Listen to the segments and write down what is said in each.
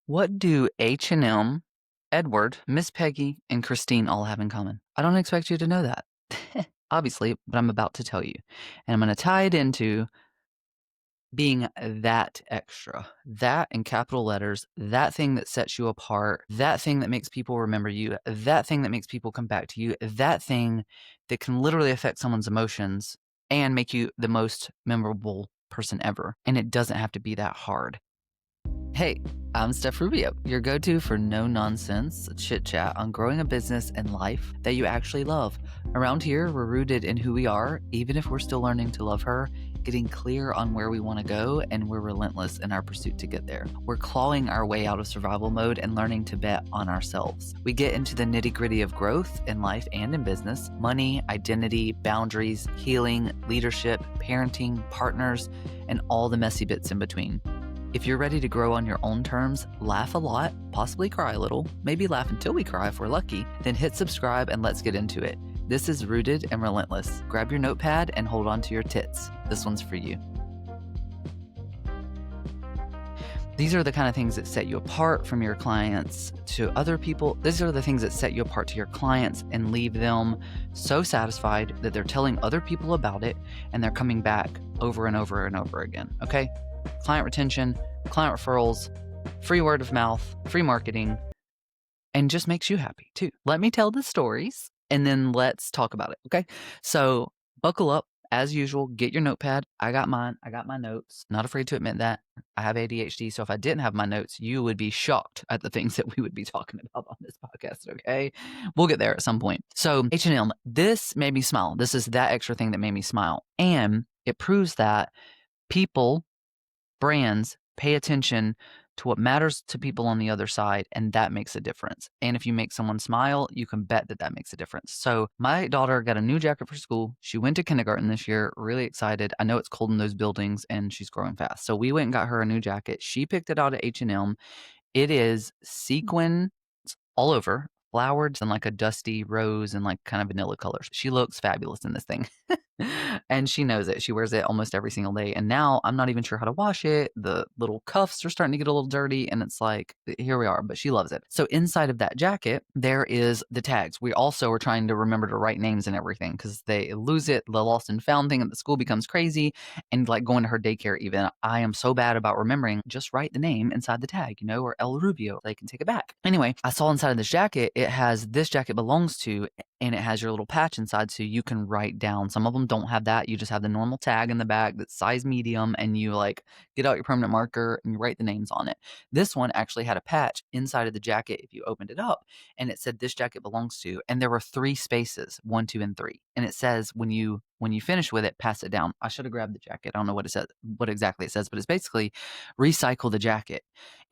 What do H&M, Edward, Miss Peggy, and Christine all have in common? I don't expect you to know that, obviously, but I'm about to tell you. And I'm going to tie it into being that extra, that in capital letters, that thing that sets you apart, that thing that makes people remember you, that thing that makes people come back to you, that thing that can literally affect someone's emotions and make you the most memorable person ever. And it doesn't have to be that hard. Hey, I'm Steph Rubio, your go-to for no-nonsense chit chat on growing a business and life that you actually love. Around here, we're rooted in who we are, even if we're still learning to love her, getting clear on where we want to go, and we're relentless in our pursuit to get there. We're clawing our way out of survival mode and learning to bet on ourselves. We get into the nitty-gritty of growth in life and in business, money, identity, boundaries, healing, leadership, parenting, partners, and all the messy bits in between. If you're ready to grow on your own terms, laugh a lot, possibly cry a little, maybe laugh until we cry if we're lucky, then hit subscribe and let's get into it. This is Rooted and Relentless. Grab your notepad and hold on to your tits. This one's for you. These are the kind of things that set you apart from your clients to other people. These are the things that set you apart to your clients and leave them so satisfied that they're telling other people about it and they're coming back over and over and over again. Okay? Client retention, client referrals, free word of mouth, free marketing, and just makes you happy too. Let me tell the stories and then let's talk about it. Okay? So buckle up. As usual, get your notepad. I got mine. I got my notes. Not afraid to admit that. I have ADHD. So if I didn't have my notes, you would be shocked at the things that we would be talking about on this podcast. Okay. We'll get there at some point. So H&M, this made me smile. This is that extra thing that made me smile. And it proves that people, brands pay attention to what matters to people on the other side, and that makes a difference. And if you make someone smile, you can bet that that makes a difference. So my daughter got a new jacket for school. She went to kindergarten this year, really excited. I know it's cold in those buildings and she's growing fast. So we went and got her a new jacket. She picked it out at H&M. It is sequin all over, flowered in like a dusty rose and like kind of vanilla colors. She looks fabulous in this thing. And she knows it. She wears it almost every single day. And now I'm not even sure how to wash it. The little cuffs are starting to get a little dirty. And it's like, here we are. But she loves it. So inside of that jacket, there is the tags. We also are trying to remember to write names and everything because they lose it. The lost and found thing at the school becomes crazy. And like going to her daycare, even I am so bad about remembering, just write the name inside the tag, or El Rubio. They can take it back. Anyway, I saw inside of this jacket, it has this jacket belongs to, and it has your little patch inside so you can write down. Some of them don't have that. You just have the normal tag in the back that's size medium, and you like get out your permanent marker and you write the names on it. This one actually had a patch inside of the jacket if you opened it up, and it said this jacket belongs to, and there were 3 spaces, 1, 2, and 3. And it says when you finish with it, pass it down. I should have grabbed the jacket. I don't know what it says, what exactly it says, but it's basically recycle the jacket.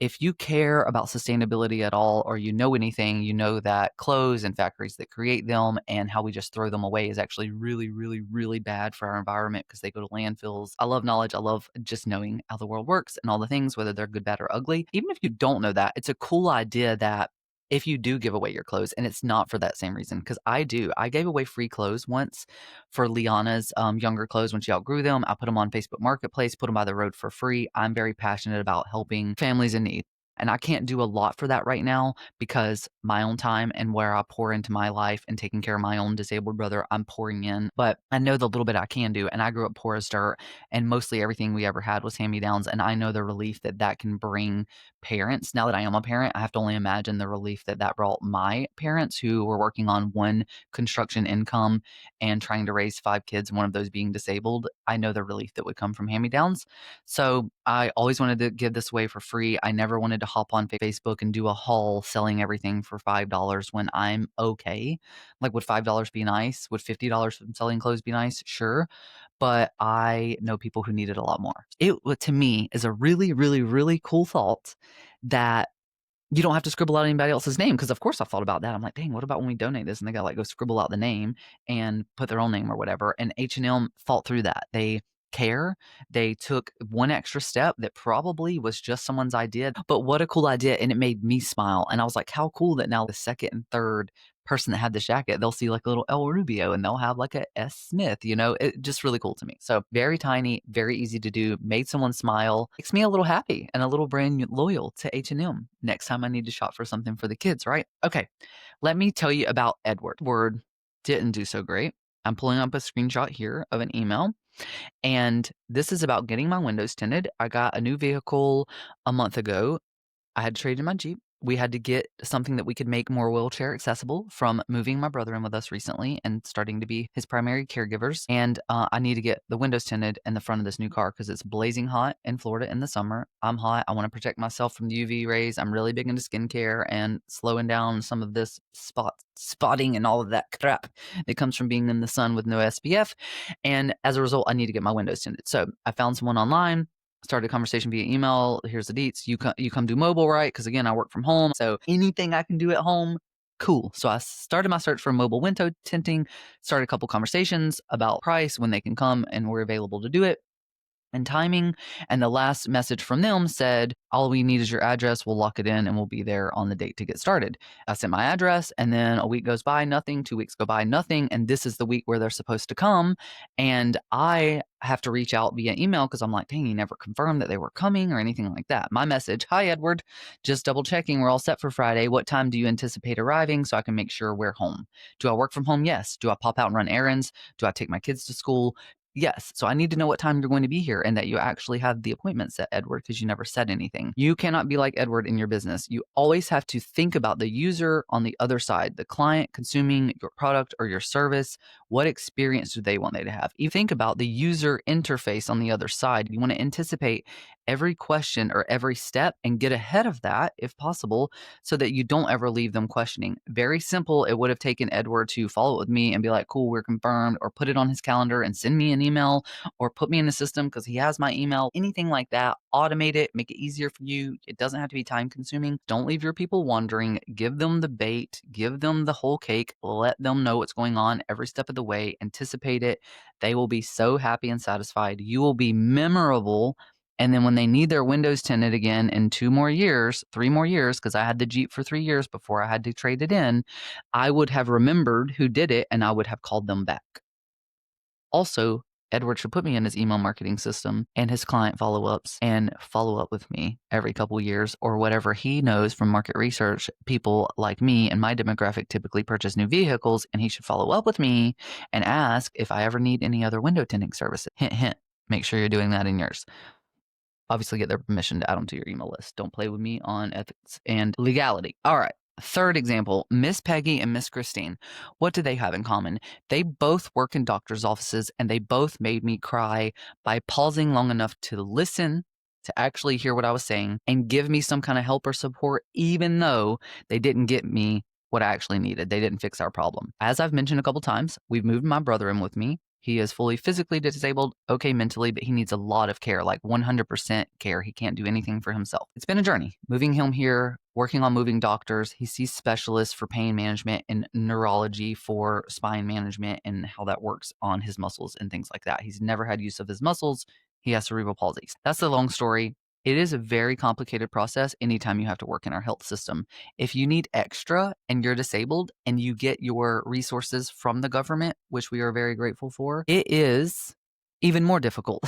If you care about sustainability at all, or you know anything, you know that clothes and factories that create them and how we just throw them away is actually really, really, really bad for our environment because they go to landfills. I love knowledge. I love just knowing how the world works and all the things, whether they're good, bad, or ugly. Even if you don't know that, it's a cool idea that if you do give away your clothes, and it's not for that same reason, because I gave away free clothes once for Liana's younger clothes when she outgrew them. I put them on Facebook Marketplace, put them by the road for free. I'm very passionate about helping families in need. And I can't do a lot for that right now because my own time and where I pour into my life and taking care of my own disabled brother, I'm pouring in. But I know the little bit I can do. And I grew up poor as dirt, and mostly everything we ever had was hand-me-downs. And I know the relief that that can bring parents. Now that I am a parent, I have to only imagine the relief that that brought my parents who were working on one construction income and trying to raise 5 kids, one of those being disabled. I know the relief that would come from hand-me-downs. So I always wanted to give this away for free. I never wanted to hop on Facebook and do a haul selling everything for $5 when I'm okay. Like, would $5 be nice? Would $50 from selling clothes be nice? Sure. But I know people who need it a lot more. It, to me, is a really, really, really cool thought that you don't have to scribble out anybody else's name. Because of course I thought about that. I'm like, dang, what about when we donate this and they got to like go scribble out the name and put their own name or whatever. And H&M thought through that. They care. They took one extra step that probably was just someone's idea, but what a cool idea. And it made me smile. And I was like, how cool that now the second and third person that had this jacket, they'll see like a little L Rubio and they'll have like a S Smith, it just really cool to me. So very tiny, very easy to do, made someone smile, makes me a little happy and a little brand loyal to H&M next time I need to shop for something for the kids, right? Okay, let me tell you about Edward. Edward didn't do so great. I'm pulling up a screenshot here of an email, and this is about getting my windows tinted. I got a new vehicle a month ago. I had traded my Jeep. We had to get something that we could make more wheelchair accessible from moving my brother in with us recently and starting to be his primary caregivers. And I need to get the windows tinted in the front of this new car because it's blazing hot in Florida in the summer. I'm hot. I want to protect myself from the UV rays. I'm really big into skincare and slowing down some of this spotting and all of that crap that comes from being in the sun with no SPF. And as a result, I need to get my windows tinted. So I found someone online, started a conversation via email. Here's the deets. You come do mobile, right? Because again, I work from home. So anything I can do at home, cool. So I started my search for mobile window tinting, started a couple conversations about price, when they can come and we're available to do it, and timing. And the last message from them said, all we need is your address. We'll lock it in and we'll be there on the date to get started. I sent my address, and then a week goes by, nothing. 2 weeks go by, nothing. And this is the week where they're supposed to come. And I have to reach out via email because I'm like, dang, he never confirmed that they were coming or anything like that. My message: hi, Edward, just double checking. We're all set for Friday. What time do you anticipate arriving so I can make sure we're home? Do I work from home? Yes. Do I pop out and run errands? Do I take my kids to school? Yes. So I need to know what time you're going to be here and that you actually have the appointment set, Edward, because you never said anything. You cannot be like Edward in your business. You always have to think about the user on the other side, the client consuming your product or your service. What experience do they want they to have? You think about the user interface on the other side. You want to anticipate every question or every step and get ahead of that if possible so that you don't ever leave them questioning. Very simple. It would have taken Edward to follow up with me and be like, cool, we're confirmed, or put it on his calendar and send me an email, or put me in the system because he has my email. Anything like that, automate it, make it easier for you. It doesn't have to be time consuming. Don't leave your people wondering. Give them the bait, give them the whole cake, let them know what's going on every step of the way, anticipate it. They will be so happy and satisfied. You will be memorable. And then when they need their windows tinted again in 2 more years, 3 more years, because I had the Jeep for 3 years before I had to trade it in, I would have remembered who did it and I would have called them back. Also, Edward should put me in his email marketing system and his client follow-ups and follow up with me every couple years, or whatever he knows from market research. People like me and my demographic typically purchase new vehicles, and he should follow up with me and ask if I ever need any other window tinting services. Hint, hint. Make sure you're doing that in yours. Obviously, get their permission to add them to your email list. Don't play with me on ethics and legality. All right. Third example, Miss Peggy and Miss Christine. What do they have in common? They both work in doctor's offices, and they both made me cry by pausing long enough to listen, to actually hear what I was saying, and give me some kind of help or support, even though they didn't get me what I actually needed. They didn't fix our problem. As I've mentioned a couple times, we've moved my brother in with me. He is fully physically disabled, okay mentally, but he needs a lot of care, like 100% care. He can't do anything for himself. It's been a journey. Moving him here, working on moving doctors. He sees specialists for pain management and neurology for spine management and how that works on his muscles and things like that. He's never had use of his muscles. He has cerebral palsy. That's the long story. It is a very complicated process anytime you have to work in our health system. If you need extra and you're disabled and you get your resources from the government, which we are very grateful for, it is even more difficult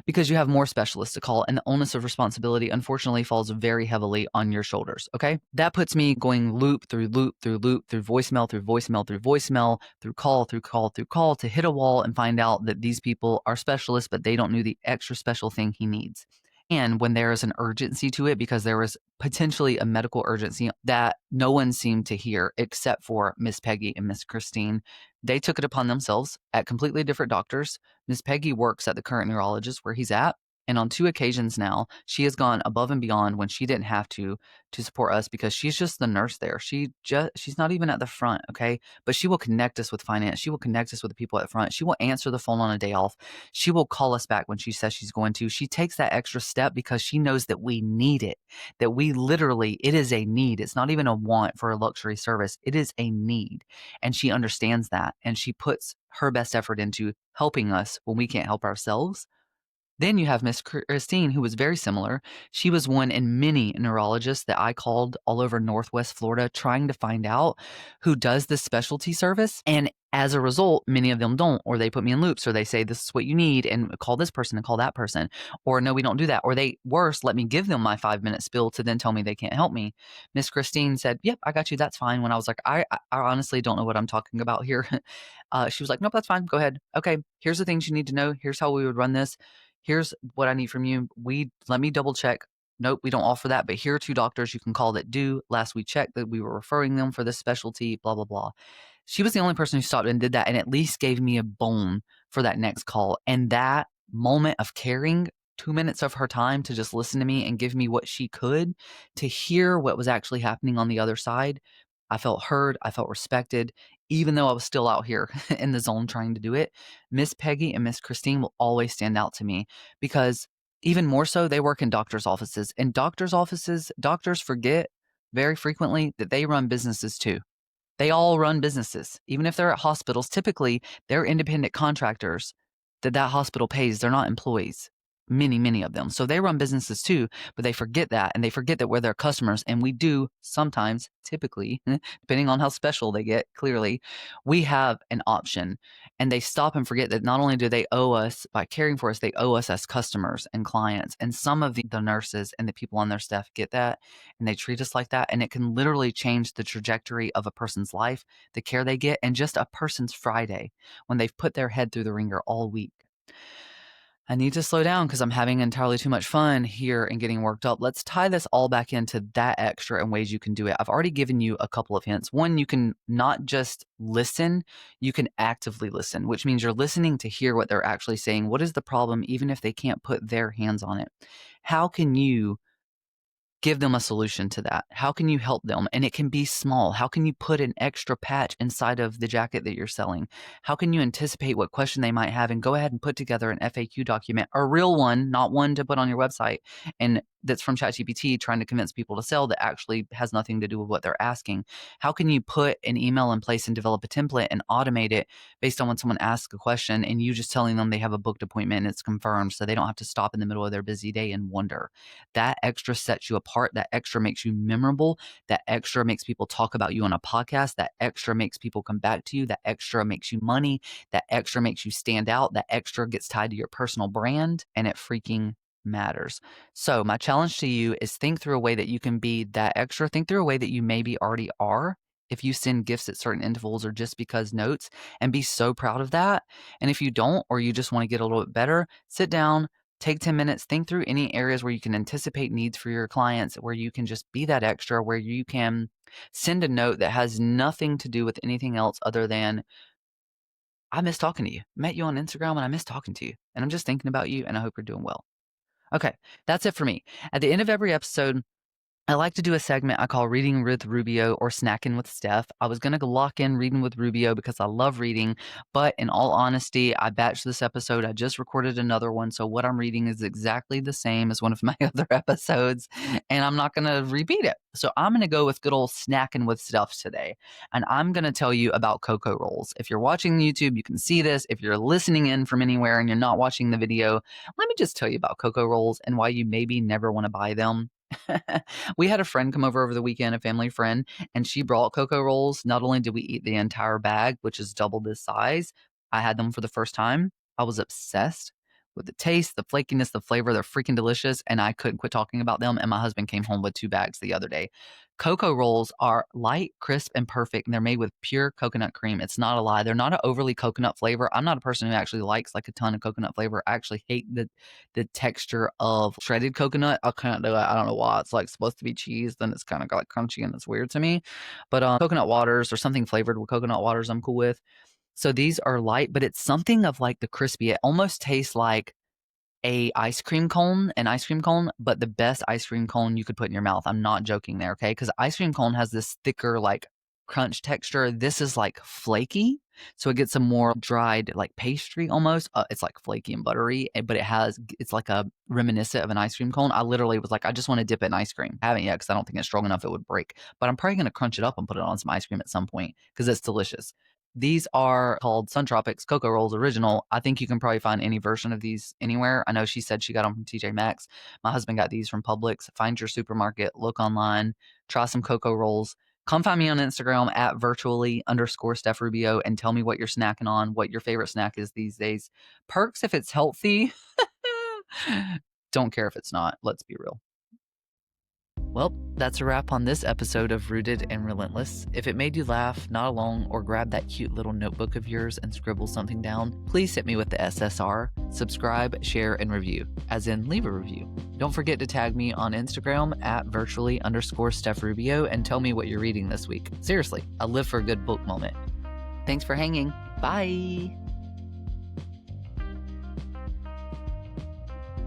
because you have more specialists to call, and the onus of responsibility unfortunately falls very heavily on your shoulders. Okay. That puts me going loop through loop through loop through voicemail through voicemail through voicemail through call through call through call to hit a wall and find out that these people are specialists, but they don't know the extra special thing he needs. And when there is an urgency to it, because there was potentially a medical urgency that no one seemed to hear except for Miss Peggy and Miss Christine, they took it upon themselves at completely different doctors. Miss Peggy works at the current neurologist where he's at. And on 2 occasions now, she has gone above and beyond when she didn't have to support us, because she's just the nurse there. She's not even at the front, okay? But she will connect us with finance. She will connect us with the people at the front. She will answer the phone on a day off. She will call us back when she says she's going to. She takes that extra step because she knows that we need it, that we literally, it is a need. It's not even a want for a luxury service. It is a need. And she understands that. And she puts her best effort into helping us when we can't help ourselves. Then you have Miss Christine, who was very similar. She was one in many neurologists that I called all over Northwest Florida trying to find out who does this specialty service. And as a result, many of them don't, or they put me in loops, or they say, this is what you need, and call this person and call that person. Or no, we don't do that. Or they, worse, let me give them my 5-minute spill to then tell me they can't help me. Miss Christine said, yep, I got you. That's fine. When I was like, I honestly don't know what I'm talking about here. She was like, nope, that's fine. Go ahead. Okay, here's the things you need to know. Here's how we would run this. Here's what I need from you. Let me double check. Nope, we don't offer that, but here are 2 doctors you can call that do. Last we checked that we were referring them for this specialty, blah, blah, blah. She was the only person who stopped and did that and at least gave me a bone for that next call. And that moment of caring, 2 minutes of her time to just listen to me and give me what she could to hear what was actually happening on the other side. I felt heard. I felt respected, even though I was still out here in the zone trying to do it. Miss Peggy and Miss Christine will always stand out to me because even more so, they work in doctors' offices. In doctors' offices, doctors forget very frequently that they run businesses too. They all run businesses. Even if they're at hospitals, typically they're independent contractors that hospital pays. They're not employees. Many of them. So they run businesses too, but they forget that, and they forget that we're their customers. And we do sometimes, typically, depending on how special they get, clearly, we have an option. And they stop and forget that not only do they owe us by caring for us, they owe us as customers and clients. And some of the nurses and the people on their staff get that, and they treat us like that. And it can literally change the trajectory of a person's life, the care they get, and just a person's Friday when they've put their head through the ringer all week. I need to slow down because I'm having entirely too much fun here and getting worked up. Let's tie this all back into that extra and ways you can do it. I've already given you a couple of hints. One, you can not just listen, you can actively listen, which means you're listening to hear what they're actually saying. What is the problem, even if they can't put their hands on it? How can you give them a solution to that? How can you help them? And it can be small. How can you put an extra patch inside of the jacket that you're selling? How can you anticipate what question they might have and go ahead and put together an FAQ document, a real one, not one to put on your website and that's from ChatGPT trying to convince people to sell that actually has nothing to do with what they're asking? How can you put an email in place and develop a template and automate it based on when someone asks a question and you just telling them they have a booked appointment and it's confirmed so they don't have to stop in the middle of their busy day and wonder? That extra sets you apart. That extra makes you memorable. That extra makes people talk about you on a podcast. That extra makes people come back to you. That extra makes you money. That extra makes you stand out. That extra gets tied to your personal brand, and it freaking matters. So my challenge to you is think through a way that you can be that extra. Think through a way that you maybe already are if you send gifts at certain intervals or just because notes, and be so proud of that. And if you don't, or you just want to get a little bit better, sit down, take 10 minutes, think through any areas where you can anticipate needs for your clients, where you can just be that extra, where you can send a note that has nothing to do with anything else other than, I miss talking to you. Met you on Instagram and I miss talking to you. And I'm just thinking about you and I hope you're doing well. Okay, that's it for me. At the end of every episode, I like to do a segment I call Reading with Rubio or Snacking with Steph. I was going to lock in Reading with Rubio because I love reading, but in all honesty, I batched this episode. I just recorded another one, so what I'm reading is exactly the same as one of my other episodes, and I'm not going to repeat it. So I'm going to go with good old Snacking with Steph today, and I'm going to tell you about cocoa rolls. If you're watching YouTube, you can see this. If you're listening in from anywhere and you're not watching the video, let me just tell you about cocoa rolls and why you maybe never want to buy them. We had a friend come over the weekend, a family friend, and she brought cocoa rolls. Not only did we eat the entire bag, which is double this size, I had them for the first time. I was obsessed with the taste, the flakiness, the flavor. They're freaking delicious, and I couldn't quit talking about them. And my husband came home with 2 bags the other day. Cocoa rolls are light, crisp, and perfect, and they're made with pure coconut cream. It's not a lie. They're not an overly coconut flavor. I'm not a person who actually likes like a ton of coconut flavor. I actually hate the texture of shredded coconut. I can't do it. I don't know why. It's like supposed to be cheese, then it's kind of like crunchy and it's weird to me. But coconut waters or something flavored with coconut waters, I'm cool with. So these are light, but it's something of like the crispy. It almost tastes like an ice cream cone, but the best ice cream cone you could put in your mouth. I'm not joking there, okay? Because ice cream cone has this thicker, like crunch texture. This is like flaky, so it gets a more dried, like pastry almost. It's like flaky and buttery, but it's like a reminiscent of an ice cream cone. I literally was like, I just want to dip it in ice cream. I haven't yet because I don't think it's strong enough it would break, but I'm probably going to crunch it up and put it on some ice cream at some point because it's delicious. These are called Sun Tropics Cocoa Rolls Original. I think you can probably find any version of these anywhere. I know she said she got them from TJ Maxx. My husband got these from Publix. Find your supermarket, look online, try some cocoa rolls. Come find me on Instagram at virtually_Steph Rubio and tell me what you're snacking on, what your favorite snack is these days. Perks if it's healthy. Don't care if it's not. Let's be real. Well, that's a wrap on this episode of Rooted and Relentless. If it made you laugh, nod along, or grab that cute little notebook of yours and scribble something down, please hit me with the SSR, subscribe, share, and review, as in leave a review. Don't forget to tag me on Instagram at virtually_Steph Rubio and tell me what you're reading this week. Seriously, I live for a good book moment. Thanks for hanging. Bye.